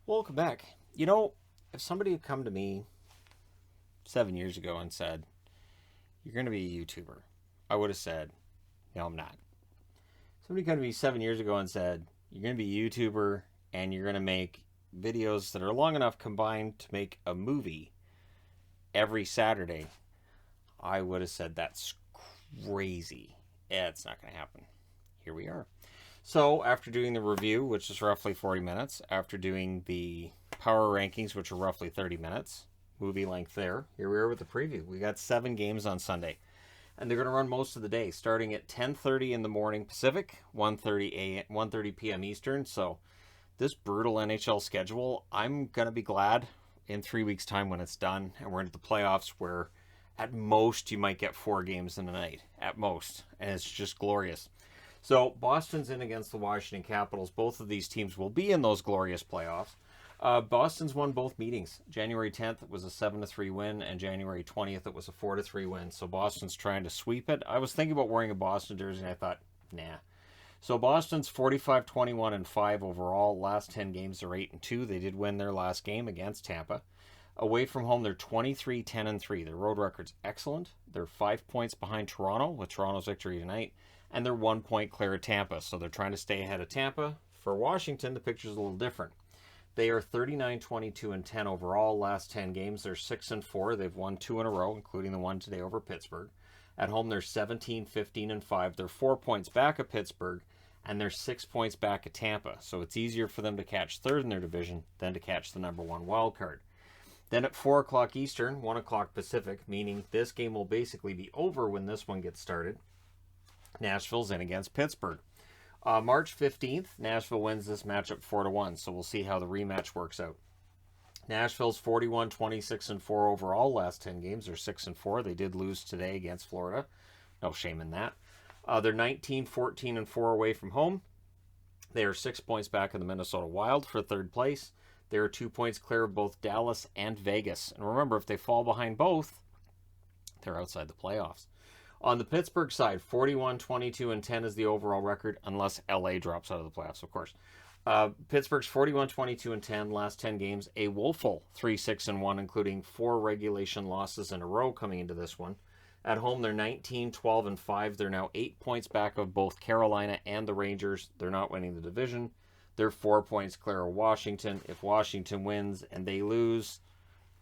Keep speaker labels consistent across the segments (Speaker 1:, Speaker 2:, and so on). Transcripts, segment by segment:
Speaker 1: Welcome back. You know, if somebody had come to me 7 years ago and said, "You're going to be a YouTuber," I would have said, "No, I'm not." Somebody come to me 7 years ago and said, "You're going to be a YouTuber and you're going to make videos that are long enough combined to make a movie every Saturday," I would have said, "That's crazy. It's not going to happen." Here we are. So after doing the review, which is roughly 40 minutes, after doing the power rankings, which are roughly 30 minutes, movie length there, here we are with the preview. We got 7 games on Sunday, and they're going to run most of the day, starting at 10:30 in the morning Pacific, 1:30 p.m. Eastern. So this brutal NHL schedule, I'm going to be glad in 3 weeks' time when it's done, and we're into the playoffs where at most you might get 4 games in a night, at most, and it's just glorious. So Boston's in against the Washington Capitals. Both of these teams will be in those glorious playoffs. Boston's won both meetings. January 10th it was a 7-3 win, and January 20th it was a 4-3 win. So Boston's trying to sweep it. I was thinking about wearing a Boston jersey, and I thought, nah. So Boston's 45-21-5 overall. Last 10 games they're 8-2. They did win their last game against Tampa. Away from home, they're 23-10-3. Their road record's excellent. They're 5 points behind Toronto with Toronto's victory tonight. And they're 1 point clear of Tampa, so they're trying to stay ahead of Tampa. For Washington, the picture's a little different. They are 39-22-10 overall. Last 10 games, they're 6-4. They've won 2 in a row, including the one today over Pittsburgh. At home, they're 17-15-5. They're 4 points back of Pittsburgh, and they're 6 points back of Tampa. So it's easier for them to catch third in their division than to catch the number 1 wild card. Then at 4 o'clock Eastern, 1 o'clock Pacific, meaning this game will basically be over when this one gets started, Nashville's in against Pittsburgh. March 15th, Nashville wins this matchup 4-1, so we'll see how the rematch works out. Nashville's 41-26-4 overall. Last 10 games, they're 6-4. They did lose today against Florida. No shame in that. They're 19-14-4 away from home. They are 6 points back of the Minnesota Wild for third place. They are 2 points clear of both Dallas and Vegas. And remember, if they fall behind both, they're outside the playoffs. On the Pittsburgh side, 41-22-10 is the overall record, unless LA drops out of the playoffs, of course. Pittsburgh's 41-22-10, last 10 games, a woeful 3-6-1, including 4 regulation losses in a row coming into this one. At home, they're 19-12-5. They're now 8 points back of both Carolina and the Rangers. They're not winning the division. They're 4 points clear of Washington. If Washington wins and they lose,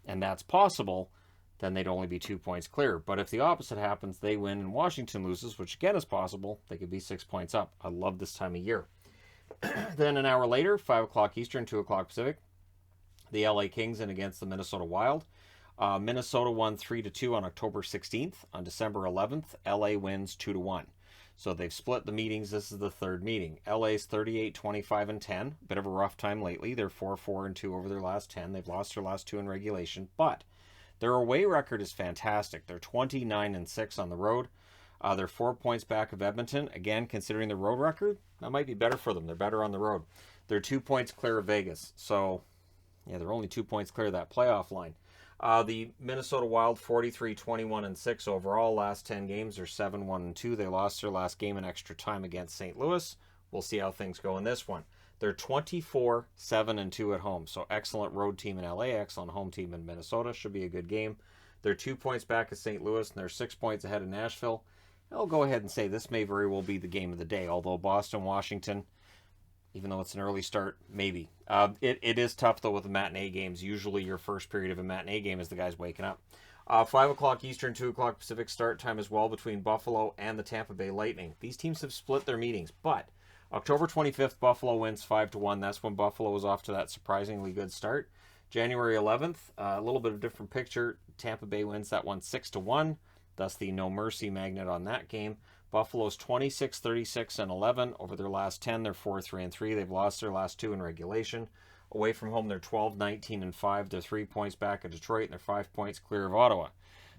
Speaker 1: and that's possible, then they'd only be 2 points clear. But if the opposite happens, they win and Washington loses, which again is possible, they could be 6 points up. I love this time of year. Then an hour later, 5 o'clock Eastern, 2 o'clock Pacific, the LA Kings in against the Minnesota Wild. Minnesota won 3-2 on October 16th. On December 11th, LA wins 2-1. So they've split the meetings. This is the third meeting. LA's 38-25-10. Bit of a rough time lately. They're 4-4-2 over their last 10. They've lost their last 2 in regulation, but their away record is fantastic. They're 29-6 on the road. They're 4 points back of Edmonton. Again, considering the road record, that might be better for them. They're better on the road. They're 2 points clear of Vegas. So, yeah, they're only 2 points clear of that playoff line. The Minnesota Wild, 43-21-6 overall. Last 10 games, they're 7-1-2. They lost their last game in extra time against St. Louis. We'll see how things go in this one. They're 24-7-2 at home. So excellent road team in LA, excellent home team in Minnesota. Should be a good game. They're 2 points back of St. Louis, and they're 6 points ahead of Nashville. I'll go ahead and say this may very well be the game of the day, although Boston, Washington, even though it's an early start, maybe. It is tough, though, with the matinee games. Usually your first period of a matinee game is the guys waking up. 5 o'clock Eastern, 2 o'clock Pacific start time as well between Buffalo and the Tampa Bay Lightning. These teams have split their meetings, but October 25th, Buffalo wins 5-1. That's when Buffalo was off to that surprisingly good start. January 11th, a little bit of a different picture. Tampa Bay wins that one 6-1. Thus the no mercy magnet on that game. Buffalo's 26-36-11 over their last 10. They're 4-3-3. They've lost their last 2 in regulation. Away from home, they're 12-19-5. They're 3 points back of Detroit, and they're 5 points clear of Ottawa.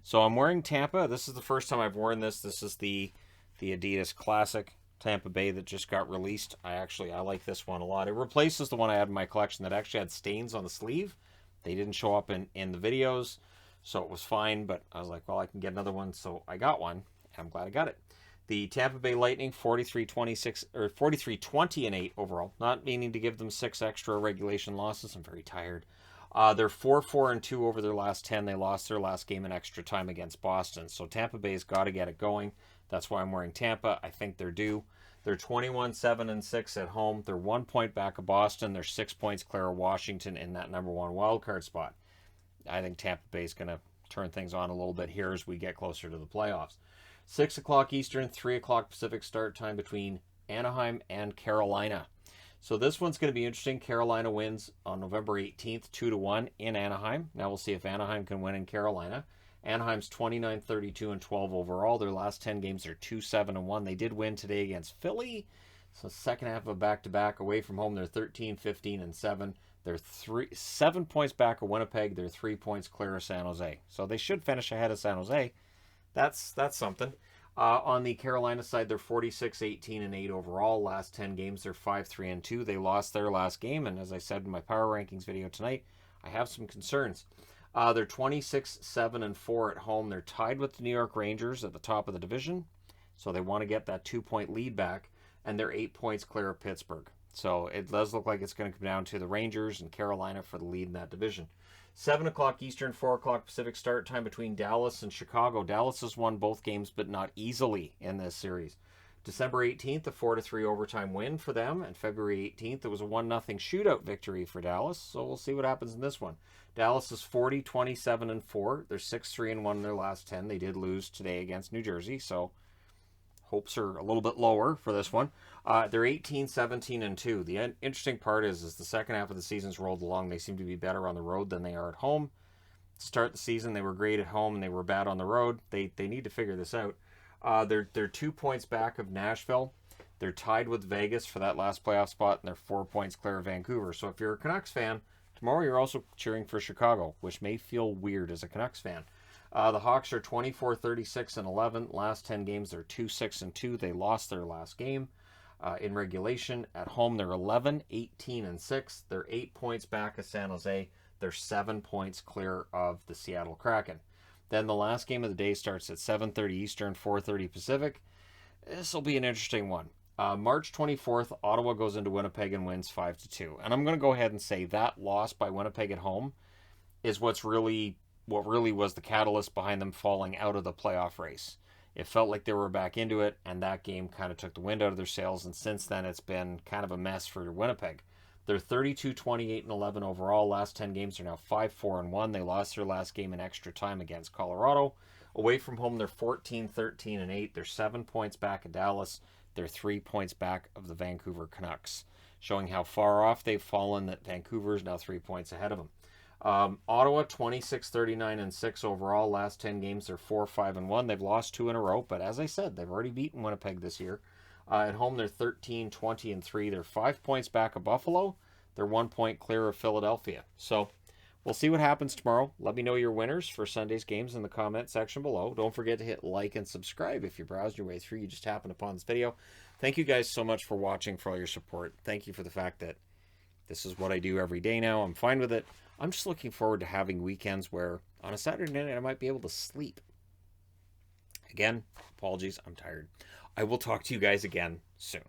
Speaker 1: So I'm wearing Tampa. This is the first time I've worn this. This is the Adidas Classic Tampa Bay that just got released. I like this one a lot. It replaces the one I had in my collection that actually had stains on the sleeve. They didn't show up in the videos, so it was fine, but I was like, well, I can get another one, so I got one, and I'm glad I got it. The Tampa Bay Lightning 43-26 or 43-20-8 overall. Not meaning to give them 6 extra regulation losses. I'm very tired. They're 4-4-2 over their last 10. They lost their last game in extra time against Boston. So Tampa Bay's got to get it going. That's why I'm wearing Tampa. I think they're due. They're 21-7-6 at home. They're 1 point back of Boston. They're 6 points clear of Washington in that number 1 wild card spot. I think Tampa Bay's going to turn things on a little bit here as we get closer to the playoffs. 6 o'clock Eastern, 3 o'clock Pacific start time between Anaheim and Carolina. So this one's going to be interesting. Carolina wins on November 18th, 2-1 in Anaheim. Now we'll see if Anaheim can win in Carolina. Anaheim's 29-32-12 overall. Their last 10 games are 2-7-1. They did win today against Philly. So second half of a back-to-back away from home. They're 13-15-7. They're 7 points back of Winnipeg. They're 3 points clear of San Jose. So they should finish ahead of San Jose. That's something. On the Carolina side, they're 46-18-8 overall. Last 10 games, they're 5-3-2. They lost their last game, and as I said in my power rankings video tonight, I have some concerns. They're 26-7-4 at home. They're tied with the New York Rangers at the top of the division, so they want to get that 2-point lead back, and they're 8 points clear of Pittsburgh. So it does look like it's going to come down to the Rangers and Carolina for the lead in that division. 7 o'clock Eastern, 4 o'clock Pacific start time between Dallas and Chicago. Dallas has won both games, but not easily in this series. December 18th, a 4-3 overtime win for them. And February 18th, it was a 1-0 shootout victory for Dallas. So we'll see what happens in this one. Dallas is 40-27-4. They're 6-3-1 in their last 10. They did lose today against New Jersey, so hopes are a little bit lower for this one. They're 18-17-2. The interesting part is the second half of the season's rolled along. They seem to be better on the road than they are at home. To start the season, they were great at home and they were bad on the road. They need to figure this out. They're 2 points back of Nashville. They're tied with Vegas for that last playoff spot, and they're 4 points clear of Vancouver. So if you're a Canucks fan, tomorrow you're also cheering for Chicago, which may feel weird as a Canucks fan. The Hawks are 24-36-11. Last 10 games, they're 2-6-2. They lost their last game in regulation. At home, they're 11-18-6. They're 8 points back of San Jose. They're 7 points clear of the Seattle Kraken. Then the last game of the day starts at 7:30 Eastern, 4:30 Pacific. This will be an interesting one. March 24th, Ottawa goes into Winnipeg and wins 5-2. And I'm going to go ahead and say that loss by Winnipeg at home is what really was the catalyst behind them falling out of the playoff race. It felt like they were back into it, and that game kind of took the wind out of their sails, and since then it's been kind of a mess for Winnipeg. They're 32-28-11 overall. Last 10 games are now 5-4-1. They lost their last game in extra time against Colorado. Away from home, they're 14-13-8. They're 7 points back of Dallas. They're 3 points back of the Vancouver Canucks, showing how far off they've fallen, that Vancouver is now 3 points ahead of them. Ottawa 26-39-6 overall. Last 10 games, they're 4-5-1. They've lost 2 in a row, but as I said, they've already beaten Winnipeg this year. At home, they're 13-20-3. They're 5 points back of Buffalo. They're 1 point clear of Philadelphia. So we'll see what happens tomorrow. Let me know your winners for Sunday's games in the comment section below. Don't forget to hit like and subscribe if you're browsing your way through. You just happened upon this video. Thank you guys so much for watching, for all your support. Thank you for the fact that this is what I do every day now. I'm fine with it. I'm just looking forward to having weekends where on a Saturday night I might be able to sleep. Again, apologies, I'm tired. I will talk to you guys again soon.